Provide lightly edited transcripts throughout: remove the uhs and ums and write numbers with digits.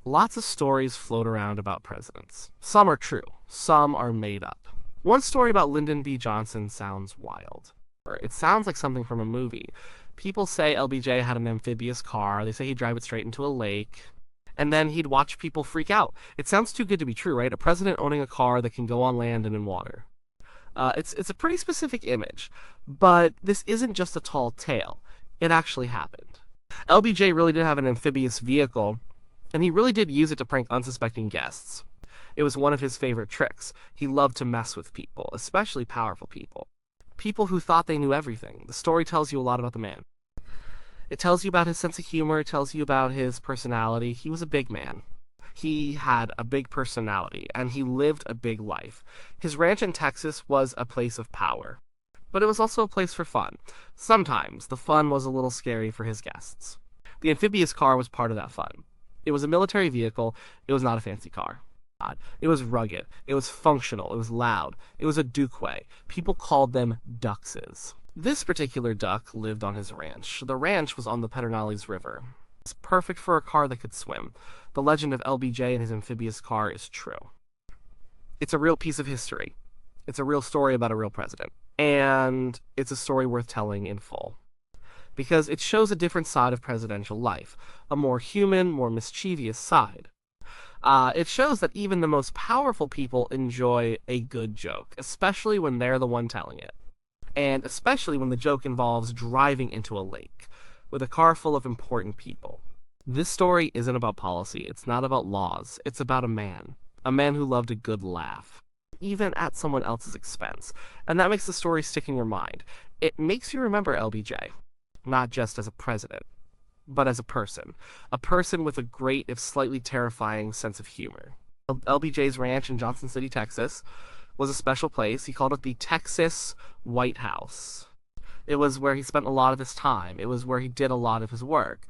Lots of stories float around about presidents. Some are true, some are made up. One story about Lyndon B. Johnson sounds wild. It sounds like something from a movie. People say LBJ had an amphibious car, they say he'd drive it straight into a lake, and then he'd watch people freak out. It sounds too good to be true, right? A president owning a car that can go on land and in water. It's a pretty specific image, but this isn't just a tall tale. It actually happened. LBJ really did have an amphibious vehicle, and he really did use it to prank unsuspecting guests. It was one of his favorite tricks. He loved to mess with people, especially powerful people. People who thought they knew everything. The story tells you a lot about the man. It tells you about his sense of humor, it tells you about his personality. He was a big man. He had a big personality, and he lived a big life. His ranch in Texas was a place of power, but it was also a place for fun. Sometimes the fun was a little scary for his guests. The amphibious car was part of that fun. It was a military vehicle, it was not a fancy car. It was rugged, it was functional, it was loud, it was a Duquay. People called them duckses. This particular duck lived on his ranch. The ranch was on the Pedernales River. It's perfect for a car that could swim. The legend of LBJ and his amphibious car is true. It's a real piece of history. It's a real story about a real president. And it's a story worth telling in full. Because it shows a different side of presidential life, a more human, more mischievous side. It shows that even the most powerful people enjoy a good joke, especially when they're the one telling it. And especially when the joke involves driving into a lake with a car full of important people. This story isn't about policy, it's not about laws, it's about a man who loved a good laugh, even at someone else's expense. And that makes the story stick in your mind. It makes you remember LBJ, not just as a president, but as a person with a great, if slightly terrifying, sense of humor. LBJ's ranch in Johnson City, Texas, was a special place. He called it the Texas White House. It was where he spent a lot of his time. It was where he did a lot of his work.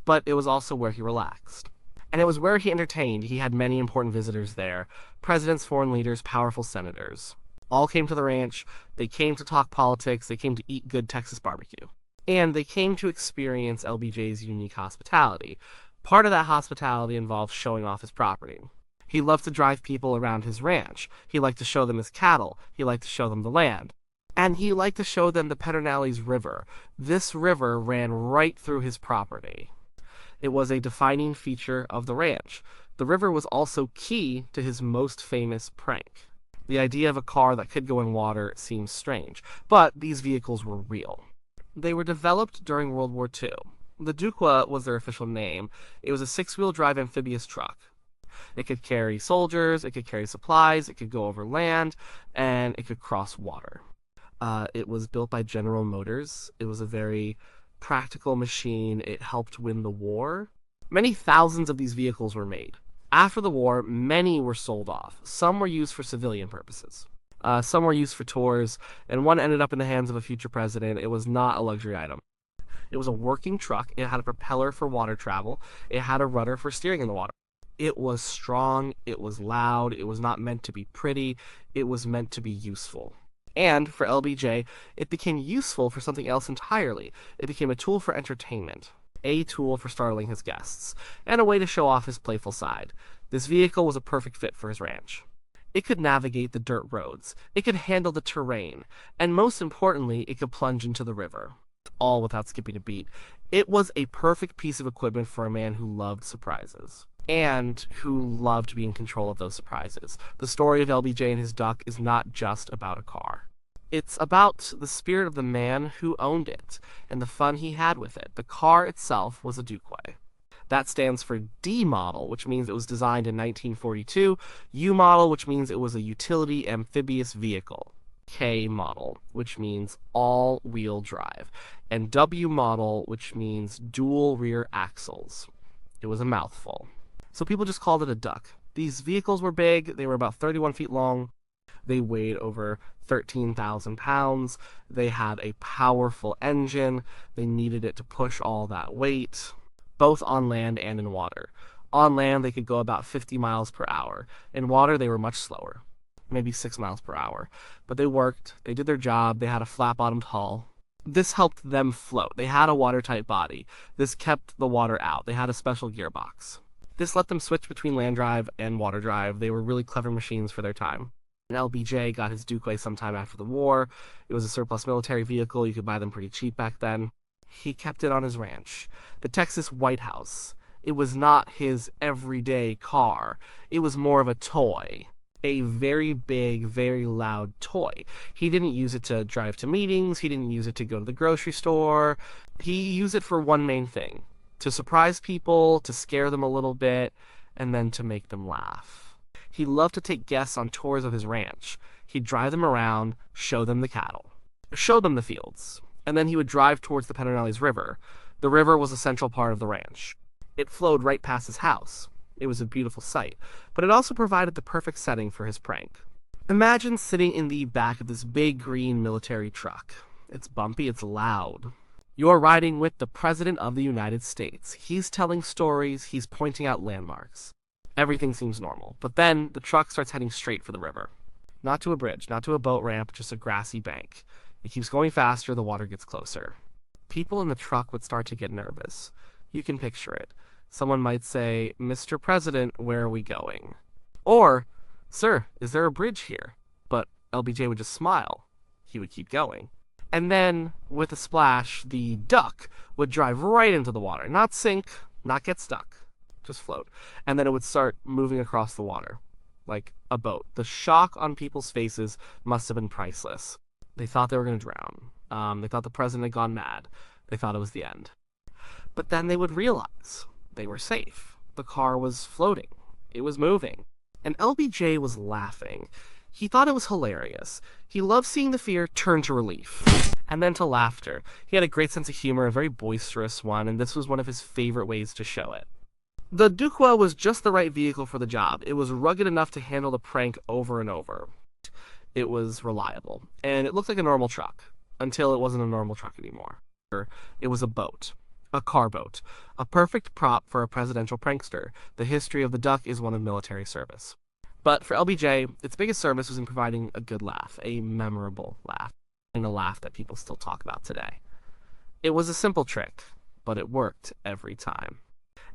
But it was also where he relaxed. And it was where he entertained. He had many important visitors there. Presidents, foreign leaders, powerful senators. All came to the ranch. They came to talk politics. They came to eat good Texas barbecue. And they came to experience LBJ's unique hospitality. Part of that hospitality involved showing off his property. He loved to drive people around his ranch. He liked to show them his cattle. He liked to show them the land. And he liked to show them the Pedernales River. This river ran right through his property. It was a defining feature of the ranch. The river was also key to his most famous prank. The idea of a car that could go in water seems strange, but these vehicles were real. They were developed during World War II. The Duquay was their official name. It was a six-wheel drive amphibious truck. It could carry soldiers, it could carry supplies, it could go over land, and it could cross water. It was built by General Motors. It was a very practical machine. It helped win the war. Many thousands of these vehicles were made. After the war, many were sold off. Some were used for civilian purposes. Some were used for tours, and one ended up in the hands of a future president. It was not a luxury item. It was a working truck. It had a propeller for water travel. It had a rudder for steering in the water. It was strong. It was loud. It was not meant to be pretty. It was meant to be useful. And for LBJ, it became useful for something else entirely. It became a tool for entertainment, a tool for startling his guests, and a way to show off his playful side. This vehicle was a perfect fit for his ranch. It could navigate the dirt roads, it could handle the terrain, and most importantly, it could plunge into the river, all without skipping a beat. It was a perfect piece of equipment for a man who loved surprises, and who loved to be in control of those surprises. The story of LBJ and his duck is not just about a car. It's about the spirit of the man who owned it, and the fun he had with it. The car itself was a Duquay. That stands for D model, which means it was designed in 1942, U model, which means it was a utility amphibious vehicle, K model, which means all-wheel drive, and W model, which means dual rear axles. It was a mouthful. So people just called it a duck. These vehicles were big. They were about 31 feet long. They weighed over 13,000 pounds. They had a powerful engine. They needed it to push all that weight, both on land and in water. On land, they could go about 50 miles per hour. In water, they were much slower, maybe 6 miles per hour. But they worked. They did their job. They had a flat-bottomed hull. This helped them float. They had a watertight body. This kept the water out. They had a special gearbox. This let them switch between land drive and water drive. They were really clever machines for their time. And LBJ got his Duke sometime after the war. It was a surplus military vehicle. You could buy them pretty cheap back then. He kept it on his ranch, the Texas White House. It was not his everyday car. It was more of a toy. A very big, very loud toy. He didn't use it to drive to meetings. He didn't use it to go to the grocery store. He used it for one main thing: to surprise people, to scare them a little bit, and then to make them laugh. He loved to take guests on tours of his ranch. He'd drive them around, show them the cattle, show them the fields, and then he would drive towards the Pedernales River. The river was a central part of the ranch. It flowed right past his house. It was a beautiful sight, but it also provided the perfect setting for his prank. Imagine sitting in the back of this big green military truck. It's bumpy, it's loud. You're riding with the President of the United States. He's telling stories, he's pointing out landmarks. Everything seems normal, but then the truck starts heading straight for the river. Not to a bridge, not to a boat ramp, just a grassy bank. It keeps going faster, the water gets closer. People in the truck would start to get nervous. You can picture it. Someone might say, "Mr. President, where are we going?" Or, "Sir, is there a bridge here?" But LBJ would just smile. He would keep going. And then, with a splash, the duck would drive right into the water. Not sink, not get stuck, just float. And then it would start moving across the water, like a boat. The shock on people's faces must have been priceless. They thought they were going to drown. They thought the president had gone mad. They thought it was the end. But then they would realize they were safe. The car was floating. It was moving. And LBJ was laughing. He thought it was hilarious. He loved seeing the fear turn to relief, and then to laughter. He had a great sense of humor, a very boisterous one, and this was one of his favorite ways to show it. The Duke was just the right vehicle for the job. It was rugged enough to handle the prank over and over. It was reliable, and it looked like a normal truck, until it wasn't a normal truck anymore. It was a boat. A car boat. A perfect prop for a presidential prankster. The history of the duck is one of military service. But for LBJ, its biggest service was in providing a good laugh, a memorable laugh, and a laugh that people still talk about today. It was a simple trick, but it worked every time.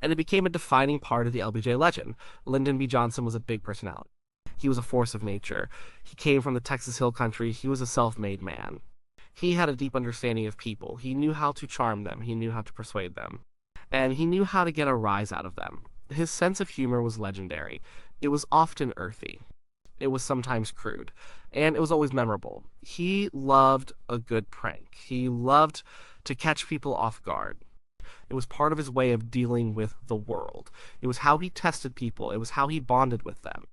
And it became a defining part of the LBJ legend. Lyndon B. Johnson was a big personality. He was a force of nature. He came from the Texas Hill Country. He was a self-made man. He had a deep understanding of people. He knew how to charm them. He knew how to persuade them. And he knew how to get a rise out of them. His sense of humor was legendary. It was often earthy. It was sometimes crude. And it was always memorable. He loved a good prank. He loved to catch people off guard. It was part of his way of dealing with the world. It was how he tested people. It was how he bonded with them.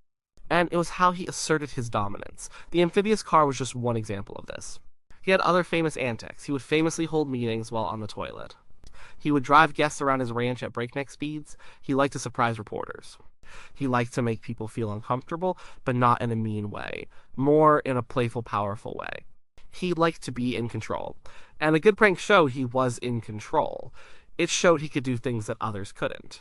And it was how he asserted his dominance. The Amphibious car was just one example of this. He had other famous antics. He would famously hold meetings while on the toilet. He would drive guests around his ranch at breakneck speeds. He liked to surprise reporters. He liked to make people feel uncomfortable, but not in a mean way. More in a playful, powerful way. He liked to be in control. And a good prank showed he was in control. It showed he could do things that others couldn't.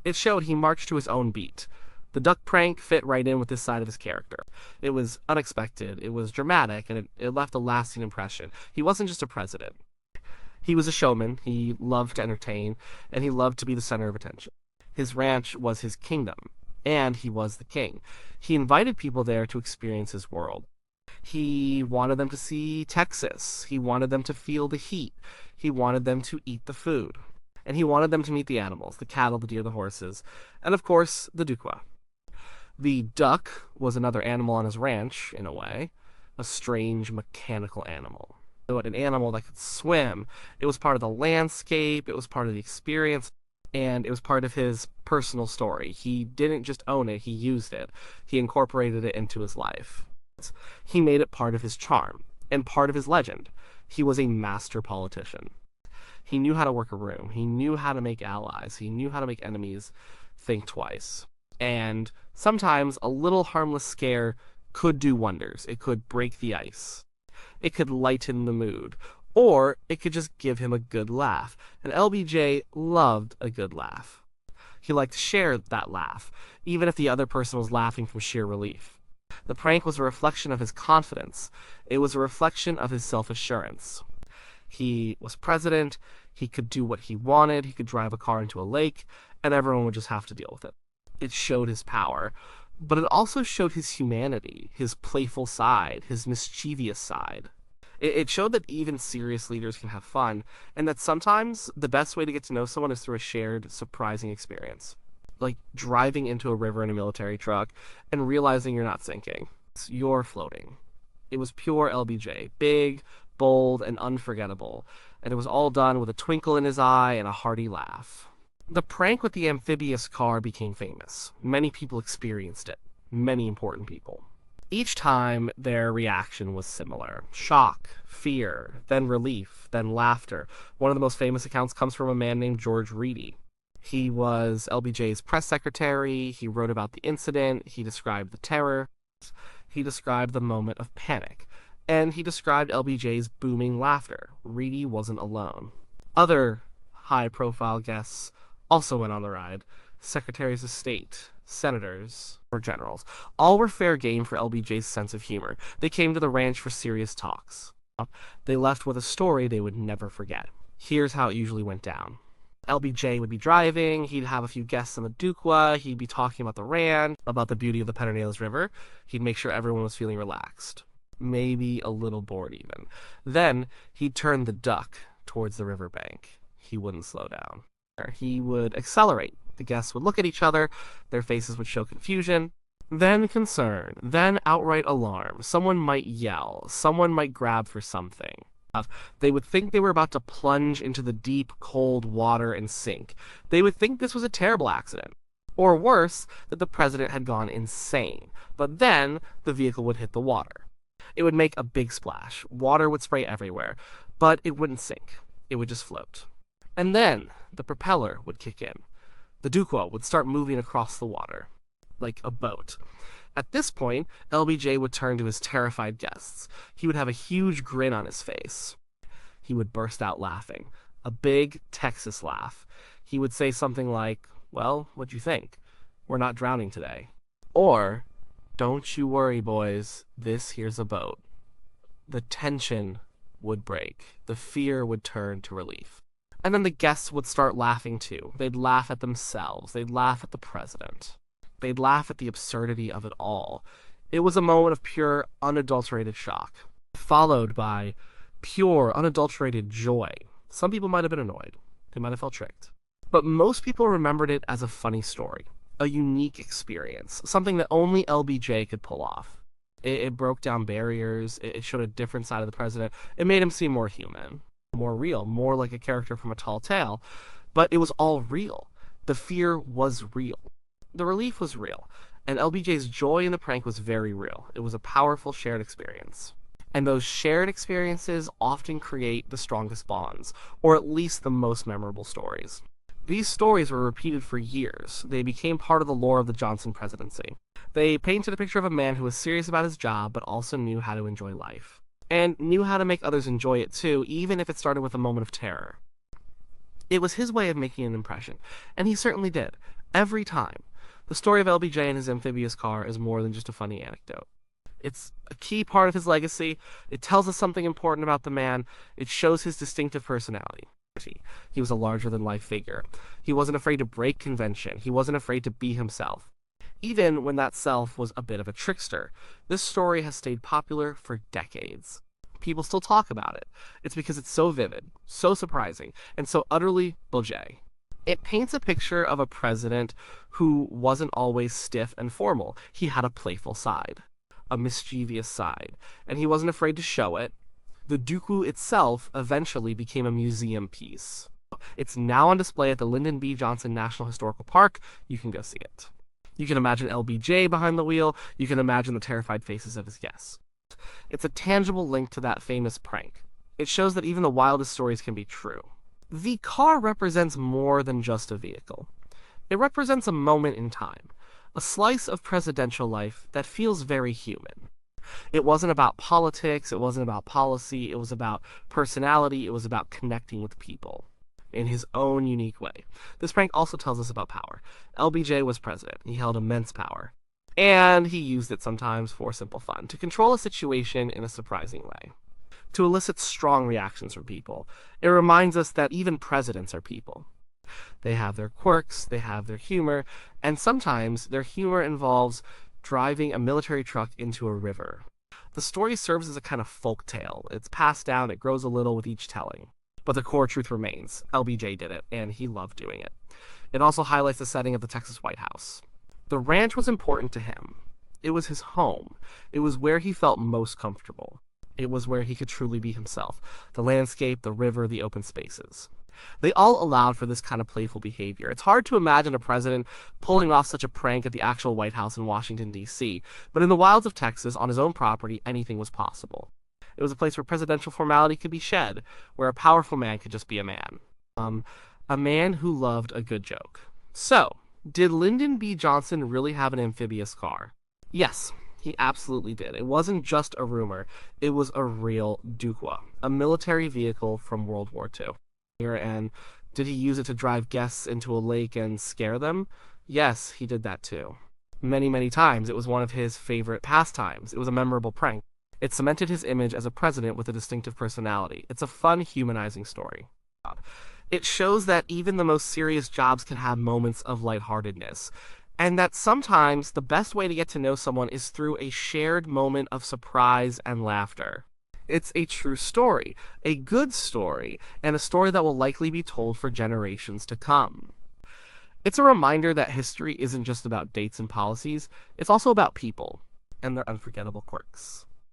It showed he marched to his own beat. The duck prank fit right in with this side of his character. It was unexpected, it was dramatic, and it left a lasting impression. He wasn't just a president. He was a showman, he loved to entertain, and he loved to be the center of attention. His ranch was his kingdom, and he was the king. He invited people there to experience his world. He wanted them to see Texas. He wanted them to feel the heat. He wanted them to eat the food. And he wanted them to meet the animals, the cattle, the deer, the horses, and of course, the Duke. The duck was another animal on his ranch, in a way, a strange mechanical animal. An animal that could swim. It was part of the landscape, it was part of the experience, and it was part of his personal story. He didn't just own it, he used it. He incorporated it into his life. He made it part of his charm, and part of his legend. He was a master politician. He knew how to work a room. He knew how to make allies. He knew how to make enemies think twice. And sometimes a little harmless scare could do wonders. It could break the ice. It could lighten the mood. Or it could just give him a good laugh. And LBJ loved a good laugh. He liked to share that laugh, even if the other person was laughing from sheer relief. The prank was a reflection of his confidence. It was a reflection of his self-assurance. He was president. He could do what he wanted. He could drive a car into a lake. and everyone would just have to deal with it. It showed his power, but it also showed his humanity, his playful side, his mischievous side. It showed that even serious leaders can have fun, and that sometimes the best way to get to know someone is through a shared, surprising experience. Like driving into a river in a military truck and realizing you're not sinking. You're floating. It was pure LBJ, big, bold, and unforgettable, and it was all done with a twinkle in his eye and a hearty laugh. The prank with the amphibious car became famous. Many people experienced it. Many important people. Each time, their reaction was similar. Shock, fear, then relief, then laughter. One of the most famous accounts comes from a man named George Reedy. He was LBJ's press secretary. He wrote about the incident. He described the terror. He described the moment of panic. And he described LBJ's booming laughter. Reedy wasn't alone. Other high-profile guests also went on the ride. Secretaries of State, senators, or generals. All were fair game for LBJ's sense of humor. They came to the ranch for serious talks. They left with a story they would never forget. Here's how it usually went down. LBJ would be driving, he'd have a few guests on the Duqua, he'd be talking about the ranch, about the beauty of the Pedernales River. He'd make sure everyone was feeling relaxed. Maybe a little bored even. Then he'd turn the duck towards the riverbank. He wouldn't slow down. He would accelerate. The guests would look at each other, their faces would show confusion, then concern, then outright alarm. Someone might yell, someone might grab for something. They would think they were about to plunge into the deep, cold water and sink. They would think this was a terrible accident. Or worse, that the president had gone insane. But then, the vehicle would hit the water. It would make a big splash. Water would spray everywhere. But it wouldn't sink. It would just float. And then, the propeller would kick in. The Duqua would start moving across the water, like a boat. At this point, LBJ would turn to his terrified guests. He would have a huge grin on his face. He would burst out laughing, a big Texas laugh. He would say something like, "Well, what'd you think? We're not drowning today." Or, "Don't you worry, boys, this here's a boat." The tension would break. The fear would turn to relief. And then the guests would start laughing too. They'd laugh at themselves. They'd laugh at the president. They'd laugh at the absurdity of it all. It was a moment of pure, unadulterated shock, followed by pure, unadulterated joy. Some people might have been annoyed. They might have felt tricked. But most people remembered it as a funny story, a unique experience, something that only LBJ could pull off. It broke down barriers. It showed a different side of the president. It made him seem more human, more real, more like a character from a tall tale. But it was all real. The fear was real. The relief was real, and LBJ's joy in the prank was very real. It was a powerful shared experience. And those shared experiences often create the strongest bonds, or at least the most memorable stories. These stories were repeated for years. They became part of the lore of the Johnson presidency. They painted a picture of a man who was serious about his job, but also knew how to enjoy life. And knew how to make others enjoy it too, even if it started with a moment of terror. It was his way of making an impression, and he certainly did, every time. The story of LBJ and his amphibious car is more than just a funny anecdote. It's a key part of his legacy. It tells us something important about the man. It shows his distinctive personality. He was a larger-than-life figure. He wasn't afraid to break convention. He wasn't afraid to be himself, even when that self was a bit of a trickster. This story has stayed popular for decades. People still talk about it. It's because it's so vivid, so surprising, and so utterly blasé. It paints a picture of a president who wasn't always stiff and formal. He had a playful side, a mischievous side, and he wasn't afraid to show it. The Duqua itself eventually became a museum piece. It's now on display at the Lyndon B. Johnson National Historical Park. You can go see it. You can imagine LBJ behind the wheel. You can imagine the terrified faces of his guests. It's a tangible link to that famous prank. It shows that even the wildest stories can be true. The car represents more than just a vehicle. It represents a moment in time, a slice of presidential life that feels very human. It wasn't about politics, it wasn't about policy, it was about personality, it was about connecting with people in his own unique way. This prank also tells us about power. LBJ was president. He held immense power. And he used it sometimes for simple fun, to control a situation in a surprising way, to elicit strong reactions from people. It reminds us that even presidents are people. They have their quirks, they have their humor, and sometimes their humor involves driving a military truck into a river. The story serves as a kind of folk tale. It's passed down, it grows a little with each telling. But the core truth remains. LBJ did it, and he loved doing it. It also highlights the setting of the Texas White House. The ranch was important to him. It was his home. It was where he felt most comfortable. It was where he could truly be himself. The landscape, the river, the open spaces. They all allowed for this kind of playful behavior. It's hard to imagine a president pulling off such a prank at the actual White House in Washington, D.C., but in the wilds of Texas, on his own property, anything was possible. It was a place where presidential formality could be shed, where a powerful man could just be a man. A man who loved a good joke. So, did Lyndon B. Johnson really have an amphibious car? Yes, he absolutely did. It wasn't just a rumor. It was a real Dukwa, a military vehicle from World War II. And did he use it to drive guests into a lake and scare them? Yes, he did that too. Many, many times. It was one of his favorite pastimes. It was a memorable prank. It cemented his image as a president with a distinctive personality. It's a fun, humanizing story. It shows that even the most serious jobs can have moments of lightheartedness, and that sometimes the best way to get to know someone is through a shared moment of surprise and laughter. It's a true story, a good story, and a story that will likely be told for generations to come. It's a reminder that history isn't just about dates and policies, it's also about people and their unforgettable quirks.